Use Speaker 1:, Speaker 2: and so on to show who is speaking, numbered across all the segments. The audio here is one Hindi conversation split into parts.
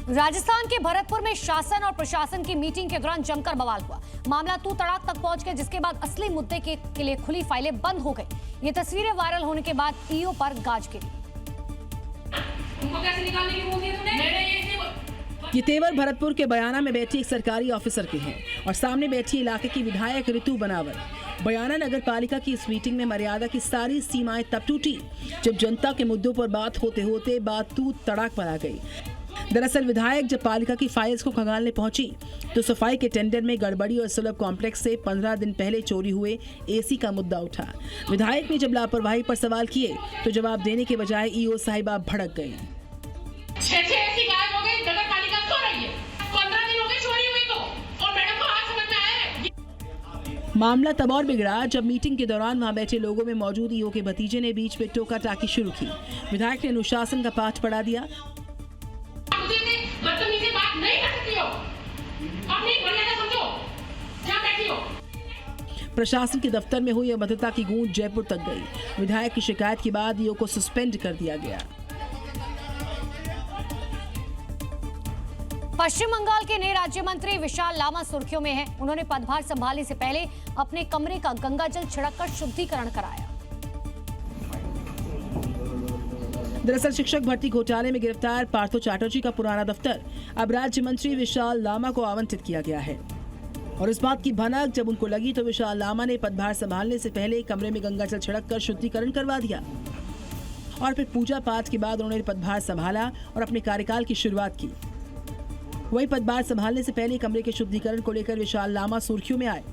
Speaker 1: राजस्थान के भरतपुर में शासन और प्रशासन की मीटिंग के दौरान जमकर बवाल हुआ। मामला तू तड़ाक तक पहुंच गया, जिसके बाद असली मुद्दे के लिए खुली फाइलें बंद हो गई। ये तस्वीरें वायरल होने के बाद ईओ पर गाज गिरी।
Speaker 2: तुमको कैसे निकालने की बोल दी तूने?
Speaker 3: ये तेवर भरतपुर के बयाना में बैठी एक सरकारी ऑफिसर के हैं और सामने बैठी इलाके की विधायक ऋतु बनावर। बयाना नगर पालिका की इस मीटिंग में मर्यादा की सारी सीमाएं तब टूटी जब जनता के मुद्दों पर बात होते होते बात तू तड़ाक पर आ गई। दरअसल विधायक जब पालिका की फाइल्स को खंगालने पहुंची तो सफाई के टेंडर में गड़बड़ी और सुलभ कॉम्प्लेक्स से 15 दिन पहले चोरी हुए एसी का मुद्दा उठा। विधायक ने जब लापरवाही पर सवाल किए तो जवाब देने के बजाय ईओ साहिबा भड़क गई। मामला तब और बिगड़ा जब मीटिंग के दौरान वहां बैठे लोगों में मौजूद ईओ के भतीजे ने बीच में टोका टाकी शुरू की। विधायक ने अनुशासन का पाठ पढ़ा दिया। प्रशासन के दफ्तर में हुई अभद्रता की गूंज जयपुर तक गई। विधायक की शिकायत के बाद ईओ को सस्पेंड कर दिया गया।
Speaker 1: पश्चिम बंगाल के नए राज्य मंत्री विशाल लामा सुर्खियों में हैं। उन्होंने पदभार संभालने से पहले अपने कमरे का गंगाजल छिड़ककर शुद्धिकरण कराया।
Speaker 3: दरअसल शिक्षक भर्ती घोटाले में गिरफ्तार पार्थो चैटर्जी का पुराना दफ्तर अब राज्य मंत्री विशाल लामा को आवंटित किया गया है। और इस बात की भनक जब उनको लगी तो विशाल लामा ने पदभार संभालने से पहले कमरे में गंगाजल छिड़ककर शुद्धिकरण करवा दिया और फिर पूजा पाठ के बाद उन्होंने पदभार संभाला और अपने कार्यकाल की शुरुआत की। वही पदभार संभालने से पहले कमरे के शुद्धिकरण को लेकर विशाल लामा सुर्खियों में आए।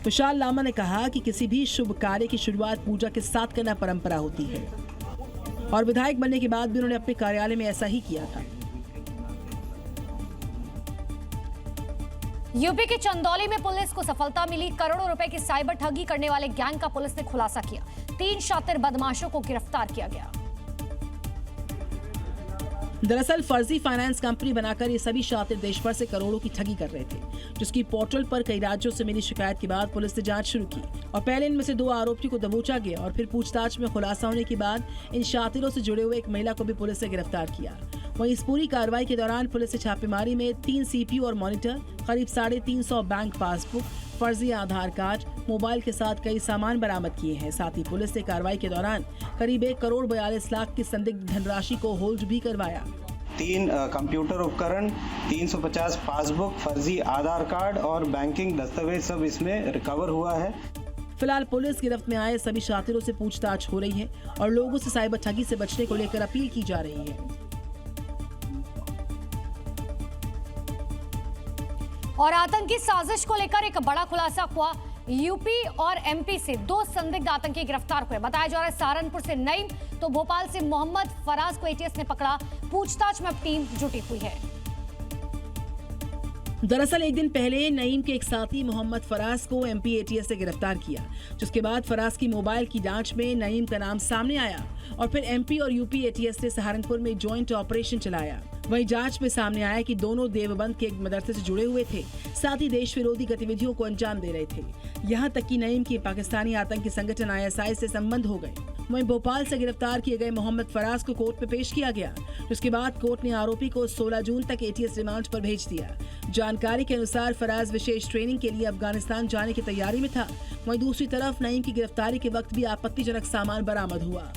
Speaker 3: विशाल लामा ने कहा कि किसी भी शुभ कार्य की शुरुआत पूजा के साथ करना परंपरा होती है और विधायक बनने के बाद भी उन्होंने अपने कार्यालय में ऐसा ही किया था।
Speaker 1: यूपी के चंदौली में पुलिस को सफलता मिली। करोड़ों रुपए की साइबर ठगी करने वाले गैंग का पुलिस ने खुलासा किया। 3 शातिर बदमाशों को गिरफ्तार किया गया।
Speaker 3: दरअसल फर्जी फाइनेंस कंपनी बनाकर ये सभी शातिर देश भर से करोड़ों की ठगी कर रहे थे, जिसकी पोर्टल पर कई राज्यों से मिली शिकायत के बाद पुलिस ने जांच शुरू की और पहले इनमें से 2 आरोपियों को दबोचा गया और फिर पूछताछ में खुलासा होने के बाद इन शातिरों से जुड़े हुए एक महिला को भी पुलिस ने गिरफ्तार किया। वहीं इस पूरी कार्रवाई के दौरान पुलिस ने छापेमारी में 3 CPU और मॉनिटर, करीब 350 बैंक पासबुक, फर्जी आधार कार्ड, मोबाइल के साथ कई सामान बरामद किए हैं। साथ ही पुलिस ने कार्रवाई के दौरान करीब 1 करोड़ 42 लाख की संदिग्ध धनराशि को होल्ड भी करवाया।
Speaker 4: 3 कंप्यूटर उपकरण, 350 पासबुक, फर्जी आधार कार्ड और बैंकिंग दस्तावेज सब इसमें रिकवर हुआ है।
Speaker 3: फिलहाल पुलिस गिरफ्त में आए सभी शातिरों से पूछताछ हो रही है और लोगों से साइबर ठगी से बचने को लेकर अपील की जा रही है।
Speaker 1: और आतंकी साजिश को लेकर एक बड़ा खुलासा हुआ। यूपी और एमपी से 2 संदिग्ध आतंकी गिरफ्तार हुए। बताया जा रहा है सहारनपुर से नईम तो भोपाल से मोहम्मद फराज को एटीएस ने पकड़ा। पूछताछ में अब टीम जुटी हुई है।
Speaker 3: दरअसल एक दिन पहले नईम के एक साथी मोहम्मद फराज को एमपी एटीएस ने गिरफ्तार किया, जिसके बाद फराज की मोबाइल की जांच में नईम का नाम सामने आया और फिर एमपी और यूपी एटीएस ने सहारनपुर में जॉइंट ऑपरेशन चलाया। वहीं जांच में सामने आया कि दोनों देवबंद के एक मदरसे से जुड़े हुए थे, साथ ही देश विरोधी गतिविधियों को अंजाम दे रहे थे। यहाँ तक कि नईम के पाकिस्तानी आतंकी संगठन ISI से संबंध हो गए। वहीं भोपाल से गिरफ्तार किए गए मोहम्मद फराज को कोर्ट में पेश किया गया, जिसके बाद कोर्ट ने आरोपी को 16 जून तक एटीएस रिमांड पर भेज दिया। जानकारी के अनुसार फराज विशेष ट्रेनिंग के लिए अफगानिस्तान जाने की तैयारी में था। वहीं दूसरी तरफ नईम की गिरफ्तारी के वक्त भी आपत्तिजनक सामान बरामद हुआ।